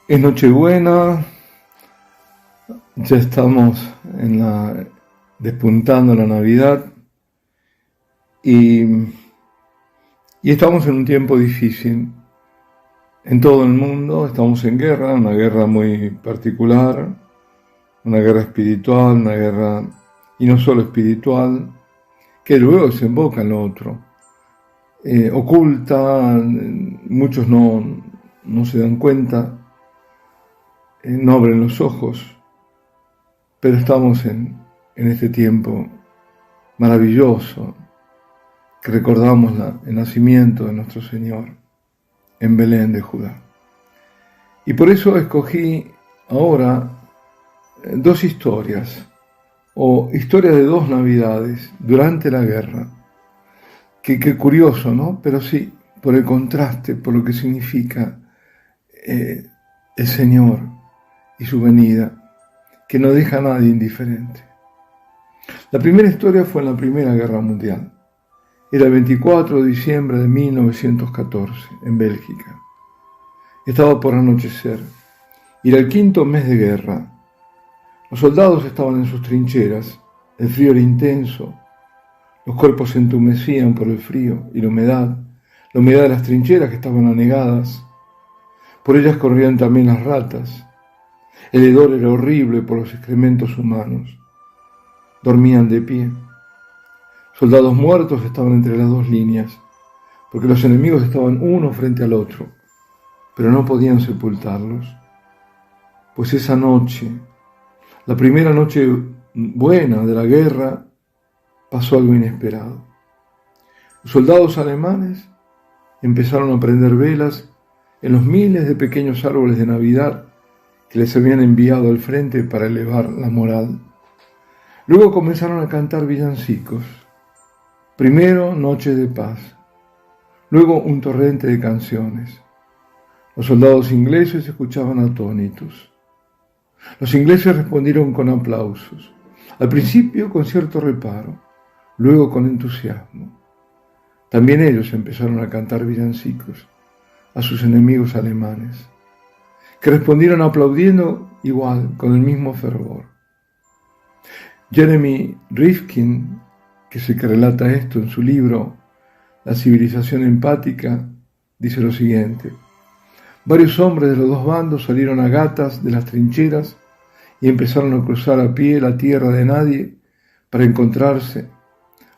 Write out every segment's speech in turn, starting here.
Es Nochebuena, ya estamos despuntando la Navidad y, y estamos en un tiempo difícil. En todo el mundo estamos en guerra, una guerra muy particular, una guerra espiritual, una guerra, y no solo espiritual, que luego desemboca en lo otro. Oculta, muchos no se dan cuenta, no abren los ojos, pero estamos en este tiempo maravilloso que recordamos el nacimiento de nuestro Señor en Belén de Judá. Y por eso escogí ahora dos historias, o historias de dos Navidades durante la guerra. Qué curioso, ¿no? Pero sí, por el contraste, por lo que significa el Señor y su venida, que no deja a nadie indiferente. La primera historia fue en la Primera Guerra Mundial. Era el 24 de diciembre de 1914, en Bélgica. Estaba por anochecer. Era el quinto mes de guerra. Los soldados estaban en sus trincheras. El frío era intenso. Los cuerpos se entumecían por el frío y la humedad de las trincheras que estaban anegadas. Por ellas corrían también las ratas. El hedor era horrible por los excrementos humanos. Dormían de pie. Soldados muertos estaban entre las dos líneas, porque los enemigos estaban uno frente al otro, pero no podían sepultarlos. Pues esa noche, la primera noche buena de la guerra, pasó algo inesperado. Los soldados alemanes empezaron a prender velas en los miles de pequeños árboles de Navidad que les habían enviado al frente para elevar la moral. Luego comenzaron a cantar villancicos. Primero Noche de Paz, luego un torrente de canciones. Los soldados ingleses escuchaban atónitos. Los ingleses respondieron con aplausos, al principio con cierto reparo, luego con entusiasmo. También ellos empezaron a cantar villancicos a sus enemigos alemanes, que respondieron aplaudiendo igual, con el mismo fervor. Jeremy Rifkin, que es el que relata esto en su libro La civilización empática, dice lo siguiente: varios hombres de los dos bandos salieron a gatas de las trincheras y empezaron a cruzar a pie la tierra de nadie para encontrarse.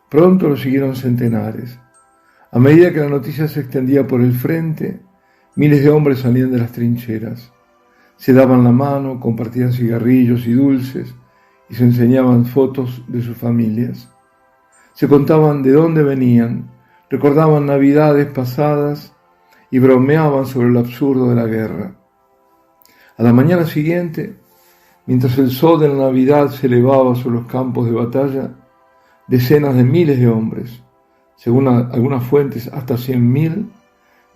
Pronto lo siguieron centenares. A medida que la noticia se extendía por el frente, miles de hombres salían de las trincheras. Se daban la mano, compartían cigarrillos y dulces y se enseñaban fotos de sus familias. Se contaban de dónde venían, recordaban navidades pasadas y bromeaban sobre el absurdo de la guerra. A la mañana siguiente, mientras el sol de la Navidad se elevaba sobre los campos de batalla, decenas de miles de hombres, según algunas fuentes hasta 100.000,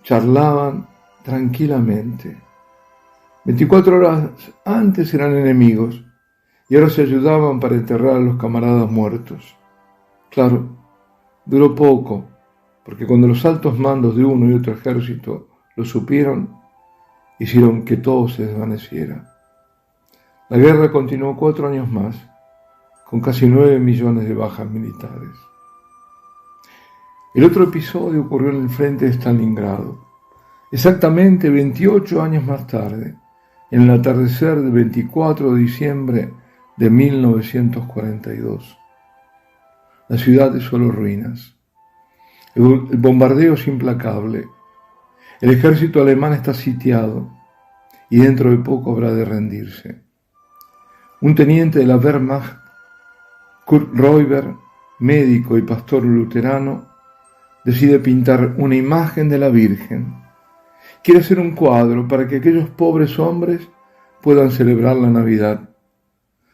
charlaban tranquilamente. 24 horas antes eran enemigos y ahora se ayudaban para enterrar a los camaradas muertos. Claro, duró poco, porque cuando los altos mandos de uno y otro ejército lo supieron, hicieron que todo se desvaneciera. La guerra continuó 4 años más, con casi 9 millones de bajas militares. El otro episodio ocurrió en el frente de Stalingrado, exactamente 28 años más tarde, en el atardecer del 24 de diciembre de 1942. La ciudad es solo ruinas. El bombardeo es implacable. El ejército alemán está sitiado y dentro de poco habrá de rendirse. Un teniente de la Wehrmacht, Kurt Reuber, médico y pastor luterano, decide pintar una imagen de la Virgen. Quiere hacer un cuadro para que aquellos pobres hombres puedan celebrar la Navidad,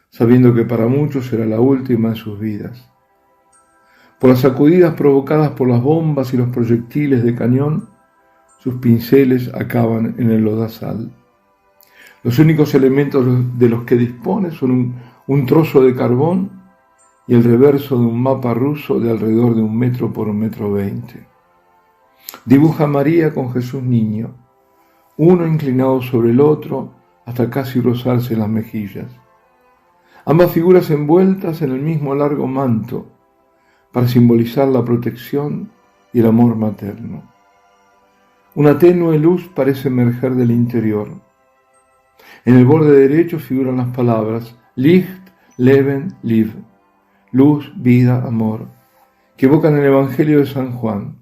sabiendo que para muchos será la última de sus vidas. Por las sacudidas provocadas por las bombas y los proyectiles de cañón, sus pinceles acaban en el lodazal. Los únicos elementos de los que dispone son un trozo de carbón y el reverso de un mapa ruso de alrededor de 1 metro por 1,20 metros. Dibuja a María con Jesús niño, uno inclinado sobre el otro hasta casi rozarse las mejillas. Ambas figuras envueltas en el mismo largo manto para simbolizar la protección y el amor materno. Una tenue luz parece emerger del interior. En el borde derecho figuran las palabras Licht, Leben, Liebe, luz, vida, amor, que evocan el Evangelio de San Juan.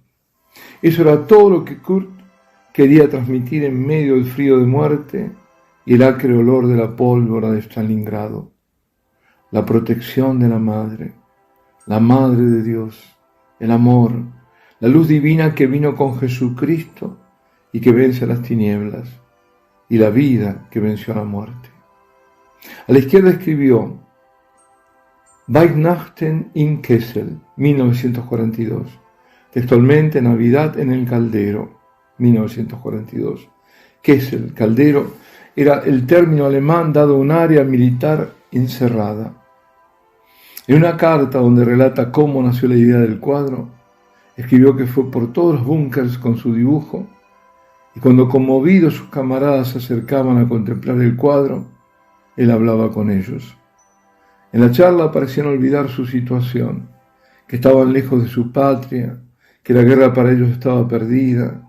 Eso era todo lo que Kurt quería transmitir en medio del frío de muerte y el acre olor de la pólvora de Stalingrado. La protección de la Madre de Dios, el amor, la luz divina que vino con Jesucristo y que vence a las tinieblas, y la vida que venció a la muerte. A la izquierda escribió Weihnachten in Kessel, 1942, textualmente Navidad en el Caldero, 1942. Kessel, caldero, era el término alemán dado a un área militar encerrada. En una carta donde relata cómo nació la idea del cuadro, escribió que fue por todos los búnkers con su dibujo, y cuando conmovidos sus camaradas se acercaban a contemplar el cuadro, él hablaba con ellos. En la charla parecían olvidar su situación, que estaban lejos de su patria, que la guerra para ellos estaba perdida,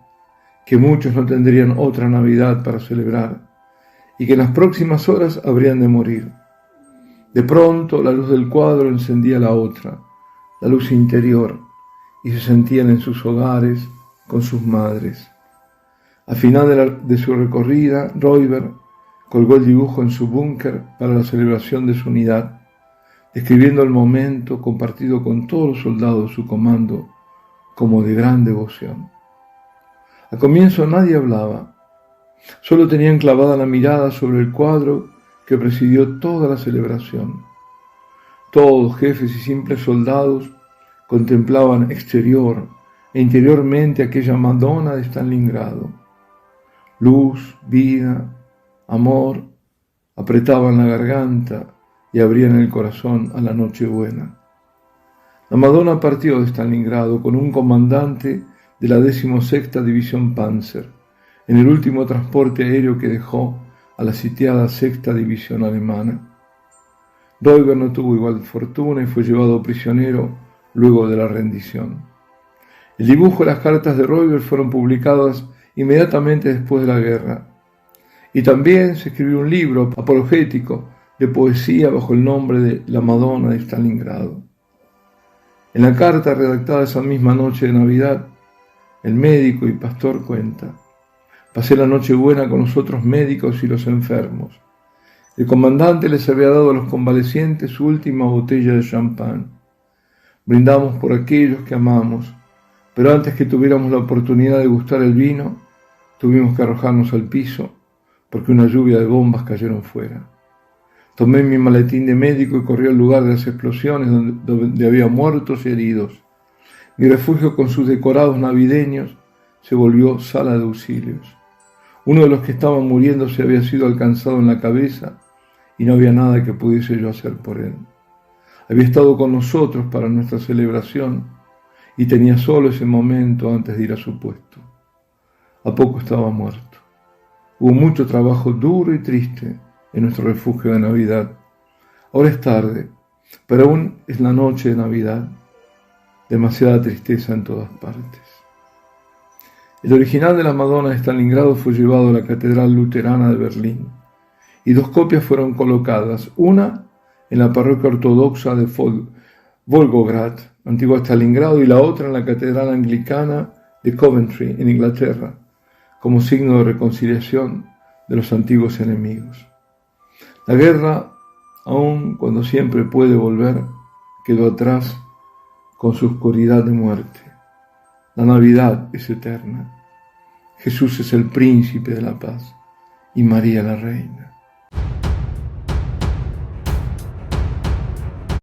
que muchos no tendrían otra Navidad para celebrar, y que en las próximas horas habrían de morir. De pronto la luz del cuadro encendía la otra, la luz interior, y se sentían en sus hogares con sus madres. Al final de su recorrida, Reuber colgó el dibujo en su búnker para la celebración de su unidad, describiendo el momento compartido con todos los soldados de su comando como de gran devoción. Al comienzo nadie hablaba, solo tenían clavada la mirada sobre el cuadro que presidió toda la celebración. Todos, jefes y simples soldados, contemplaban exterior e interiormente aquella Madonna de Stalingrado. Luz, vida, amor, apretaban la garganta y abrían el corazón a la Nochebuena. La Madonna partió de Stalingrado con un comandante de la 16ª División Panzer, en el último transporte aéreo que dejó a la sitiada 6ª División Alemana. Reuber no tuvo igual fortuna y fue llevado prisionero luego de la rendición. El dibujo y las cartas de Reuber fueron publicadas inmediatamente después de la guerra, y también se escribió un libro apologético de poesía bajo el nombre de La Madonna de Stalingrado. En la carta redactada esa misma noche de Navidad, el médico y pastor cuenta: pasé la Nochebuena con los otros médicos y los enfermos. El comandante les había dado a los convalecientes su última botella de champán. Brindamos por aquellos que amamos, pero antes que tuviéramos la oportunidad de gustar el vino, tuvimos que arrojarnos al piso porque una lluvia de bombas cayeron fuera. Tomé mi maletín de médico y corrí al lugar de las explosiones donde había muertos y heridos. Mi refugio con sus decorados navideños se volvió sala de auxilios. Uno de los que estaban muriendo se había sido alcanzado en la cabeza y no había nada que pudiese yo hacer por él. Había estado con nosotros para nuestra celebración y tenía solo ese momento antes de ir a su puesto. A poco estaba muerto. Hubo mucho trabajo duro y triste en nuestro refugio de Navidad. Ahora es tarde, pero aún es la noche de Navidad. Demasiada tristeza en todas partes. El original de la Madonna de Stalingrado fue llevado a la Catedral Luterana de Berlín y 2 copias fueron colocadas, una en la parroquia ortodoxa de Volgograd, antigua Stalingrado, y la otra en la Catedral Anglicana de Coventry, en Inglaterra, como signo de reconciliación de los antiguos enemigos. La guerra, aun cuando siempre puede volver, quedó atrás con su oscuridad de muerte. La Navidad es eterna. Jesús es el príncipe de la paz y María la reina.